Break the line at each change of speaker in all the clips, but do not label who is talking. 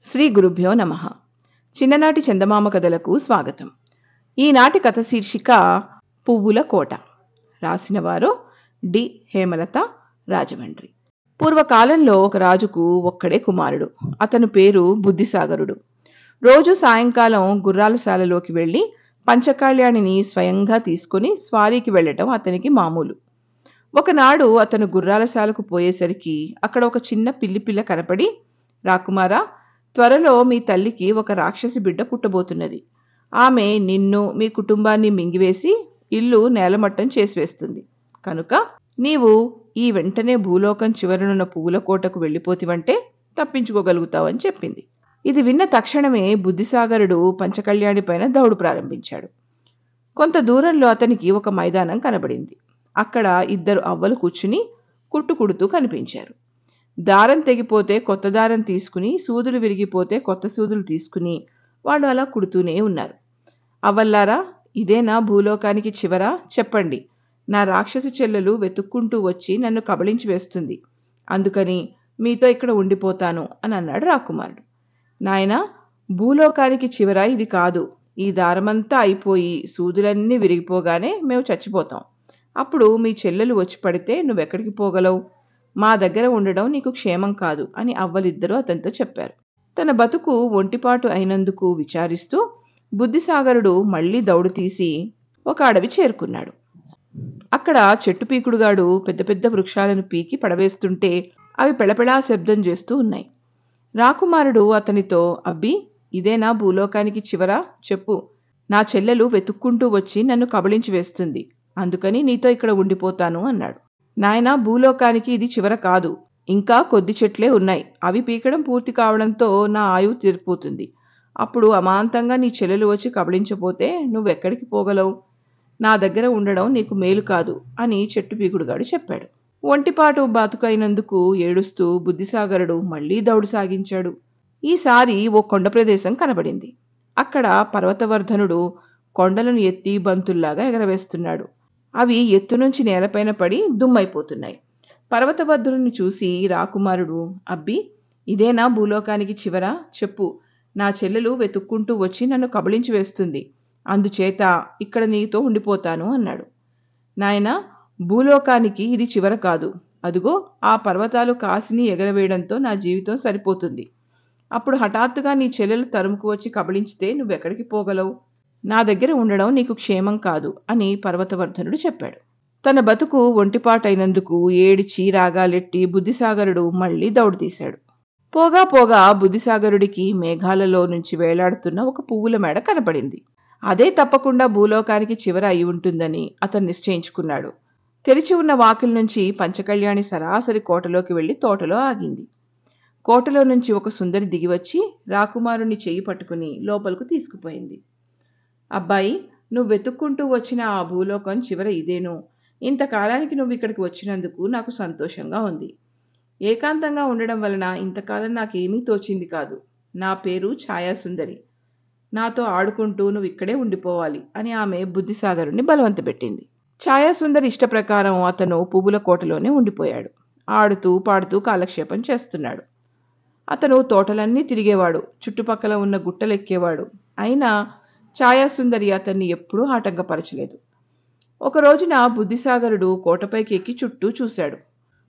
శ్రీ గురుభ్యో నమః. చిన్ననాటి చందమామ కథలకు స్వాగతం. ఈనాటి కథ శీర్షిక పువ్వుల కోట. రాసినవారు డి హేమలత, రాజమండ్రి. పూర్వకాలంలో ఒక రాజుకు ఒక్కడే కుమారుడు. అతని పేరు బుద్ధిసాగరుడు. రోజు సాయంకాలం గుర్రాలశాలలోకి వెళ్ళి పంచకాళ్యాణిని స్వయంగా తీసుకుని స్వారీకి వెళ్ళటం అతనికి మామూలు. ఒకనాడు అతను గుర్రాలశాలకు పోయేసరికి అక్కడ ఒక చిన్న పిల్లి కనపడి, రాకుమారా, త్వరలో మీ తల్లికి ఒక రాక్షసి బిడ్డ పుట్టబోతున్నది. ఆమె నిన్ను, మీ కుటుంబాన్ని మింగివేసి ఇల్లు నేలమట్టం చేసివేస్తుంది. కనుక నీవు ఈ వెంటనే భూలోకం చివరనున్న పువ్వుల కోటకు వెళ్ళిపోతివంటే తప్పించుకోగలుగుతావని చెప్పింది. ఇది విన్న తక్షణమే బుద్ధిసాగరుడు పంచకళ్యాణి పైన దౌడు ప్రారంభించాడు. కొంత దూరంలో అతనికి ఒక మైదానం కనబడింది. అక్కడ ఇద్దరు అవ్వలు కూర్చుని కుట్టు కుడుతూ కనిపించారు. దారం తెగిపోతే కొత్త దారం తీసుకుని, సూదులు విరిగిపోతే కొత్త సూదులు తీసుకుని వాళ్ళు అలా కుడుతూనే ఉన్నారు. అవ్వల్లారా, ఇదేనా భూలోకానికి చివర? చెప్పండి. నా రాక్షసి చెల్లెలు వెతుక్కుంటూ వచ్చి నన్ను కబళించి వేస్తుంది. అందుకని మీతో ఇక్కడ ఉండిపోతాను అని అన్నాడు రాకుమారుడు. నాయనా, భూలోకానికి చివర ఇది కాదు. ఈ దారమంతా అయిపోయి సూదులన్నీ విరిగిపోగానే మేము చచ్చిపోతాం. అప్పుడు మీ చెల్లెలు వచ్చి పడితే నువ్వెక్కడికి పోగలవు? మా దగ్గర ఉండడం నీకు క్షేమం కాదు అని అవ్వలిద్దరూ అతనితో చెప్పారు. తన బతుకు ఒంటిపాటు అయినందుకు విచారిస్తూ బుద్ధిసాగరుడు మళ్లీ దౌడు తీసి ఒక అడవి చేరుకున్నాడు. అక్కడ చెట్టు పీకుడుగాడు పెద్ద పెద్ద వృక్షాలను పీకి పడవేస్తుంటే అవి పెళపెళా శబ్దం చేస్తూ ఉన్నాయి. రాకుమారుడు అతనితో, అబ్బి, ఇదేనా భూలోకానికి చివర? చెప్పు. నా చెల్లెలు వెతుక్కుంటూ వచ్చి నన్ను కబళించి వేస్తుంది. అందుకని నీతో ఇక్కడ ఉండిపోతాను అన్నాడు. నాయనా, భూలోకానికి ఇది చివర కాదు. ఇంకా కొద్ది చెట్లే ఉన్నాయి. అవి పీకడం పూర్తి కావడంతో నా ఆయువు తీరిపోతుంది. అప్పుడు అమాంతంగా నీ చెల్లెలు వచ్చి కబళించపోతే నువ్వెక్కడికి పోగలవు? నా దగ్గర ఉండడం నీకు మేలు కాదు అని చెట్టు పీకుడుగాడు చెప్పాడు. ఒంటిపాటు బతుకైనందుకు ఏడుస్తూ బుద్ధిసాగరుడు మళ్లీ దౌడు సాగించాడు. ఈసారి ఓ కొండ ప్రదేశం కనబడింది. అక్కడ పర్వతవర్ధనుడు కొండలను ఎత్తి బంతుల్లాగా ఎగరవేస్తున్నాడు. అవి ఎత్తు నుంచి నేలపైన పడి దుమ్మైపోతున్నాయి. పర్వతవర్ధనుని చూసి రాకుమారుడు, అబ్బి, ఇదేనా భూలోకానికి చివర? చెప్పు. నా చెల్లెలు వెతుక్కుంటూ వచ్చి నన్ను కబళించి వేస్తుంది. అందుచేత ఇక్కడ నీతో ఉండిపోతాను అన్నాడు. నాయనా, భూలోకానికి ఇది చివర కాదు. అదుగో ఆ పర్వతాలు కాసిని ఎగరవేయడంతో నా జీవితం సరిపోతుంది. అప్పుడు హఠాత్తుగా నీ చెల్లెలు తరుముకు వచ్చి కబళించితే నువ్వెక్కడికి పోగలవు? నా దగ్గర ఉండడం నీకు క్షేమం కాదు అని పర్వతవర్ధనుడు చెప్పాడు. తన బతుకు ఒంటిపాటైనందుకు ఏడిచి రాగాలెట్టి బుద్ధిసాగరుడు మళ్లీ దౌడు తీశాడు. పోగా పోగా బుద్ధిసాగరుడికి మేఘాలలో నుంచి వేలాడుతున్న ఒక పువ్వుల మేడ కనపడింది. అదే తప్పకుండా భూలోకానికి చివర అయి ఉంటుందని అతను నిశ్చయించుకున్నాడు. తెరిచి ఉన్న వాకిలి నుంచి పంచకళ్యాణి సరాసరి కోటలోకి వెళ్లి తోటలో ఆగింది. కోటలో నుంచి ఒక సుందరి దిగివచ్చి రాకుమారుణ్ణి చెయ్యి పట్టుకుని లోపలకు తీసుకుపోయింది. అబ్బాయి, నువ్వు వెతుక్కుంటూ వచ్చిన ఆ భూలోకం చివర ఇదేను. ఇంతకాలానికి నువ్వు ఇక్కడికి వచ్చినందుకు నాకు సంతోషంగా ఉంది. ఏకాంతంగా ఉండడం వలన ఇంతకాలం నాకేమీ తోచింది కాదు. నా పేరు ఛాయాసుందరి. నాతో ఆడుకుంటూ నువ్వు ఇక్కడే ఉండిపోవాలి అని ఆమె బుద్ధిసాగరుని బలవంతపెట్టింది. ఛాయాసుందరి ఇష్టప్రకారం అతను పువ్వుల కోటలోనే ఉండిపోయాడు. ఆడుతూ పాడుతూ కాలక్షేపం చేస్తున్నాడు. అతను తోటలన్నీ తిరిగేవాడు, చుట్టుపక్కల ఉన్న గుట్టలెక్కేవాడు. అయినా ఛాయాసుందరి అతన్ని ఎప్పుడూ ఆటంకపరచలేదు. ఒక రోజున బుద్ధిసాగరుడు కోటపైకి ఎక్కి చుట్టూ చూశాడు.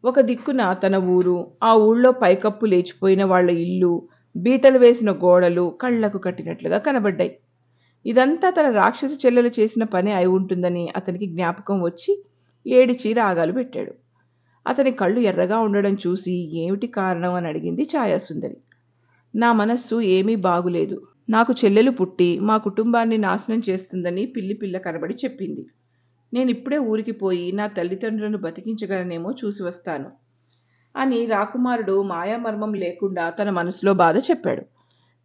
ఒక దిక్కున తన ఊరు, ఆ ఊళ్ళో పైకప్పు లేచిపోయిన వాళ్ల ఇల్లు, బీటలు వేసిన గోడలు కళ్లకు కట్టినట్లుగా కనబడ్డాయి. ఇదంతా తన రాక్షసి చెల్లెలు చేసిన పని అయి ఉంటుందని అతనికి జ్ఞాపకం వచ్చి ఏడిచి రాగాలు పెట్టాడు. అతని కళ్ళు ఎర్రగా ఉండడం చూసి ఏమిటి కారణం అని అడిగింది ఛాయాసుందరి. నా మనస్సు ఏమీ బాగులేదు. నాకు చెల్లెలు పుట్టి మా కుటుంబాన్ని నాశనం చేస్తుందని పిల్ల కనబడి చెప్పింది. నేనిప్పుడే ఊరికి పోయి నా తల్లిదండ్రులను బతికించగలనేమో చూసి వస్తాను అని రాకుమారుడు మాయామర్మం లేకుండా తన మనసులో బాధ చెప్పాడు.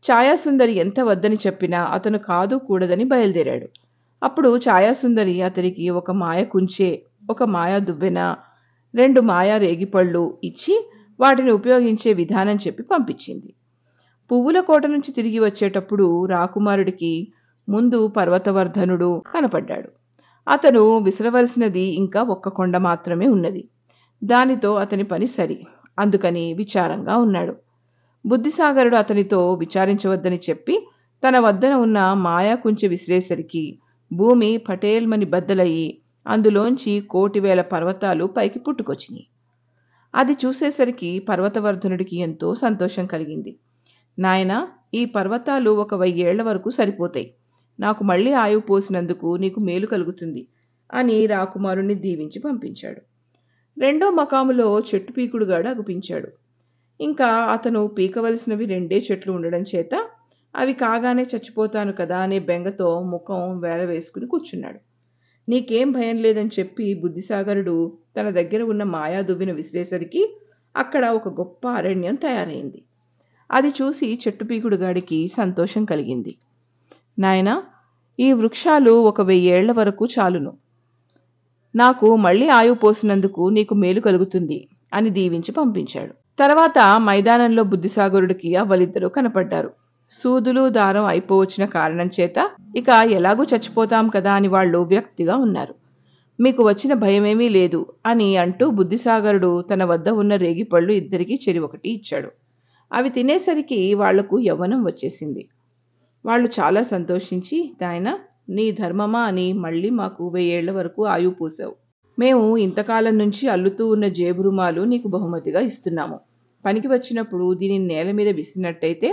ఛాయాసుందరి ఎంత వద్దని చెప్పినా అతను కాదు కూడదని బయలుదేరాడు. అప్పుడు ఛాయాసుందరి అతనికి ఒక మాయ కుంచే, ఒక మాయా దువ్వెన, 2 మాయా రేగిపళ్ళు ఇచ్చి వాటిని ఉపయోగించే విధానం చెప్పి పంపించింది. పువ్వుల కోట నుంచి తిరిగి వచ్చేటప్పుడు రాకుమారుడికి ముందు పర్వతవర్ధనుడు కనపడ్డాడు. అతను విసరవలసినది ఇంకా ఒక్క కొండ మాత్రమే ఉన్నది. దానితో అతని పని సరి. అందుకని విచారంగా ఉన్నాడు. బుద్ధిసాగరుడు అతనితో విచారించవద్దని చెప్పి తన వద్దన ఉన్న మాయా కుంచె విసిరేసరికి భూమి పటేల్మని బద్దలయ్యి అందులోంచి కోటివేల పర్వతాలు పైకి పుట్టుకొచ్చినాయి. అది చూసేసరికి పర్వతవర్ధనుడికి ఎంతో సంతోషం కలిగింది. నాయనా, ఈ పర్వతాలు 1000 ఏళ్ల వరకు సరిపోతాయి. నాకు మళ్ళీ ఆయువు పోసినందుకు నీకు మేలు కలుగుతుంది అని రాకుమారుణ్ణి దీవించి పంపించాడు. రెండో మకాములో చెట్టు పీకుడుగాడు అగుపించాడు. ఇంకా అతను పీకవలసినవి 2 చెట్లు ఉండడం చేత అవి కాగానే చచ్చిపోతాను కదా అనే బెంగతో ముఖం వేలవేసుకుని కూర్చున్నాడు. నీకేం భయం లేదని చెప్పి బుద్ధిసాగరుడు తన దగ్గర ఉన్న మాయా దువ్విన విసిరేసరికి అక్కడ ఒక గొప్ప అరణ్యం తయారైంది. అది చూసి చెట్టు పీకుడుగాడికి సంతోషం కలిగింది. నాయనా, ఈ వృక్షాలు 1000 ఏళ్ల వరకు చాలును. నాకు మళ్ళీ ఆయువు పోసినందుకు నీకు మేలు కలుగుతుంది అని దీవించి పంపించాడు. తర్వాత మైదానంలో బుద్ధిసాగరుడికి అవ్వలిద్దరూ కనపడ్డారు. సూదులు దారం అయిపోవచ్చిన కారణం చేత ఇక ఎలాగూ చచ్చిపోతాం కదా అని వాళ్ళు విరక్తిగా ఉన్నారు. మీకు వచ్చిన భయమేమీ లేదు అని అంటూ బుద్ధిసాగరుడు తన వద్ద ఉన్న రేగిపళ్ళు ఇద్దరికీ చెరి ఒకటి ఇచ్చాడు. అవి తినేసరికి వాళ్లకు యవ్వనం వచ్చేసింది. వాళ్ళు చాలా సంతోషించి, నాయనా, నీ ధర్మమా అని మళ్ళీ మాకు 1000 ఏళ్ల వరకు ఆయువు పూసావు. మేము ఇంతకాలం నుంచి అల్లుతూ ఉన్న జేబురుమాలు నీకు బహుమతిగా ఇస్తున్నాము. పనికి వచ్చినప్పుడు దీనిని నేల మీద విసిరినట్టయితే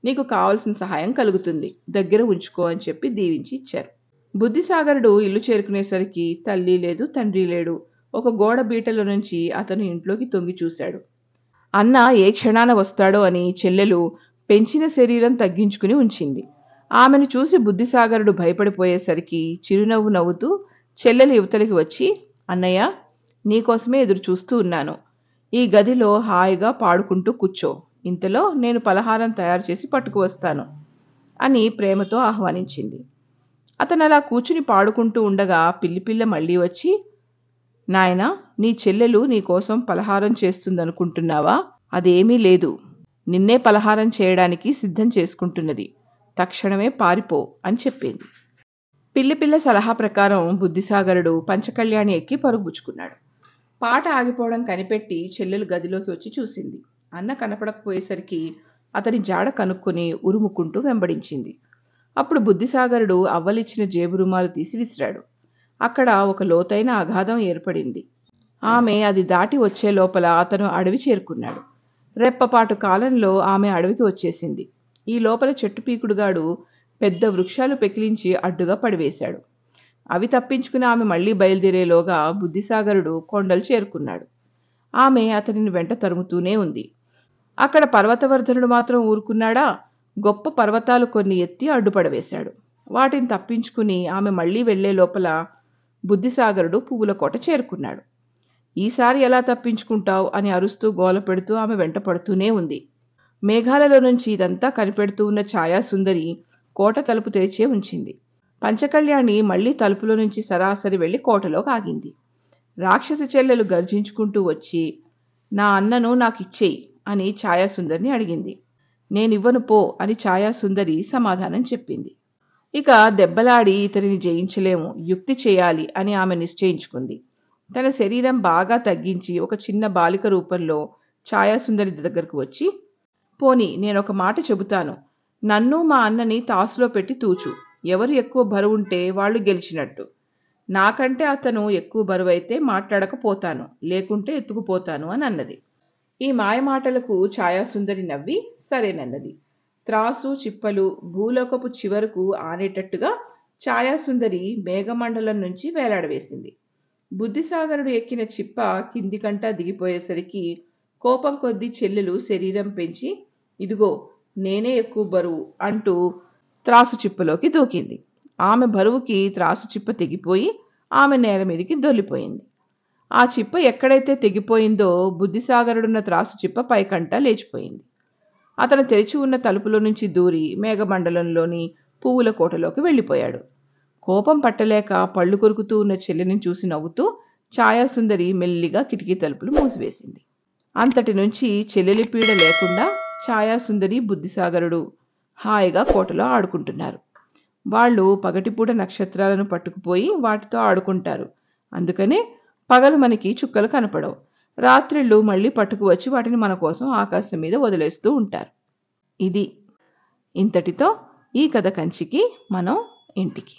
నీకు కావలసిన సహాయం కలుగుతుంది, దగ్గర ఉంచుకో అని చెప్పి దీవించి ఇచ్చారు. బుద్ధిసాగరుడు ఇల్లు చేరుకునేసరికి తల్లి లేదు, తండ్రి లేడు. ఒక గోడ బీటలో నుంచి అతను ఇంట్లోకి తొంగి చూశాడు. అన్న ఏ క్షణాన వస్తాడో అని చెల్లెలు పెంచిన శరీరం తగ్గించుకుని ఉంచింది. ఆమెను చూసి బుద్ధిసాగరుడు భయపడిపోయేసరికి చిరునవ్వు నవ్వుతూ చెల్లెలు యువతలకి వచ్చి, అన్నయ్య, నీకోసమే ఎదురు చూస్తూ ఉన్నాను. ఈ గదిలో హాయిగా పాడుకుంటూ కూర్చో. ఇంతలో నేను పలహారం తయారు చేసి పట్టుకువస్తాను అని ప్రేమతో ఆహ్వానించింది. అతను అలా కూర్చుని పాడుకుంటూ ఉండగా పిల్లిపిల్ల మళ్ళీ వచ్చి, నాయనా, నీ చెల్లెలు నీకోసం పలహారం చేస్తుందనుకుంటున్నావా? అదేమీ లేదు. నిన్నే పలహారం చేయడానికి సిద్ధం చేసుకుంటున్నది. తక్షణమే పారిపో అని చెప్పింది. పిల్లిపిల్ల సలహా ప్రకారం బుద్ధిసాగరుడు పంచకళ్యాణి ఎక్కి పరుగుపుచ్చుకున్నాడు. పాట ఆగిపోవడం కనిపెట్టి చెల్లెలు గదిలోకి వచ్చి చూసింది. అన్న కనపడకపోయేసరికి అతని జాడ కనుక్కొని ఉరుముకుంటూ వెంబడించింది. అప్పుడు బుద్ధిసాగరుడు అవ్వలిచ్చిన జేబురుమాలు తీసి విసిరాడు. అక్కడ ఒక లోతైన అగాధం ఏర్పడింది. ఆమె అది దాటి వచ్చే లోపల అతను అడవి చేరుకున్నాడు. రెప్పపాటు కాలంలో ఆమె అడవికి వచ్చేసింది. ఈ లోపల చెట్టు పీకుడుగాడు పెద్ద వృక్షాలు పెకిలించి అడ్డుగా పడివేశాడు. అవి తప్పించుకుని ఆమె మళ్లీ బయలుదేరేలోగా బుద్ధిసాగరుడు కొండలు చేరుకున్నాడు. ఆమె అతనిని వెంట తరుముతూనే ఉంది. అక్కడ పర్వతవర్ధనుడు మాత్రం ఊరుకున్నాడా? గొప్ప పర్వతాలు కొన్ని ఎత్తి అడ్డుపడవేశాడు. వాటిని తప్పించుకుని ఆమె మళ్లీ వెళ్లే లోపల బుద్ధిసాగరుడు పువ్వుల కోట చేరుకున్నాడు. ఈసారి ఎలా తప్పించుకుంటావు అని అరుస్తూ గోల పెడుతూ ఆమె వెంట పడుతూనే ఉంది. మేఘాలలో నుంచి ఇదంతా కనిపెడుతూ ఉన్న ఛాయాసుందరి కోట తలుపు తెరిచే ఉంచింది. పంచకళ్యాణి మళ్లీ తలుపులో నుంచి సరాసరి వెళ్లి కోటలో ఆగింది. రాక్షసి చెల్లెలు గర్జించుకుంటూ వచ్చి, నా అన్నను నాకిచ్చేయి అని ఛాయాసుందరిని అడిగింది. నేనివ్వను పో అని ఛాయాసుందరి సమాధానం చెప్పింది. ఇక దెబ్బలాడి ఇతనిని జయించలేము, యుక్తి చేయాలి అని ఆమె నిశ్చయించుకుంది. తన శరీరం బాగా తగ్గించి ఒక చిన్న బాలిక రూపంలో ఛాయాసుందరి దగ్గరకు వచ్చి, పోనీ నేనొక మాట చెబుతాను. నన్ను మా అన్నని తాసులో పెట్టి తూచు. ఎవరు ఎక్కువ బరువుంటే వాళ్ళు గెలిచినట్టు. నాకంటే అతను ఎక్కువ బరువైతే మాట్లాడకపోతాను, లేకుంటే ఎత్తుకుపోతాను అని అన్నది. ఈ మాయమాటలకు ఛాయాసుందరి నవ్వి సరేనన్నది. త్రాసు చిప్పలు భూలోకపు చివరకు ఆనేటట్టుగా ఛాయాసుందరి మేఘమండలం నుంచి వేలాడవేసింది. బుద్ధిసాగరుడు ఎక్కిన చిప్ప కిందికంటా దిగిపోయేసరికి కోపం కొద్దీ చెల్లెలు శరీరం పెంచి, ఇదిగో నేనే ఎక్కువ బరువు అంటూ త్రాసు చిప్పలోకి దూకింది. ఆమె బరువుకి త్రాసు చిప్ప తెగిపోయి ఆమె నేల మీదకి దొల్లిపోయింది. ఆ చిప్ప ఎక్కడైతే తెగిపోయిందో బుద్ధిసాగరుడున్న త్రాసు చిప్ప పైకంటా లేచిపోయింది. అతను తెరిచి ఉన్న తలుపులో నుంచి దూరి మేఘమండలంలోని పువ్వుల కోటలోకి వెళ్ళిపోయాడు. కోపం పట్టలేక పళ్ళు కొరుకుతూ ఉన్న చెల్లెని చూసి నవ్వుతూ ఛాయాసుందరి మెల్లిగా కిటికీ తలుపులు మూసివేసింది. అంతటి నుంచి చెల్లెలి పీడ లేకుండా ఛాయాసుందరి బుద్ధిసాగరుడు హాయిగా కోటలో ఆడుకుంటున్నారు. వాళ్ళు పగటిపూట నక్షత్రాలను పట్టుకుపోయి వాటితో ఆడుకుంటారు. అందుకనే పగలు మనకి చుక్కలు కనపడవు. రాత్రిళ్ళు మళ్ళీ పట్టుకు వచ్చి వాటిని మన కోసం ఆకాశం మీద వదిలేస్తూ ఉంటారు. ఇది ఇంతటితో ఈ కథ కంచికి మనం ఇంటికి.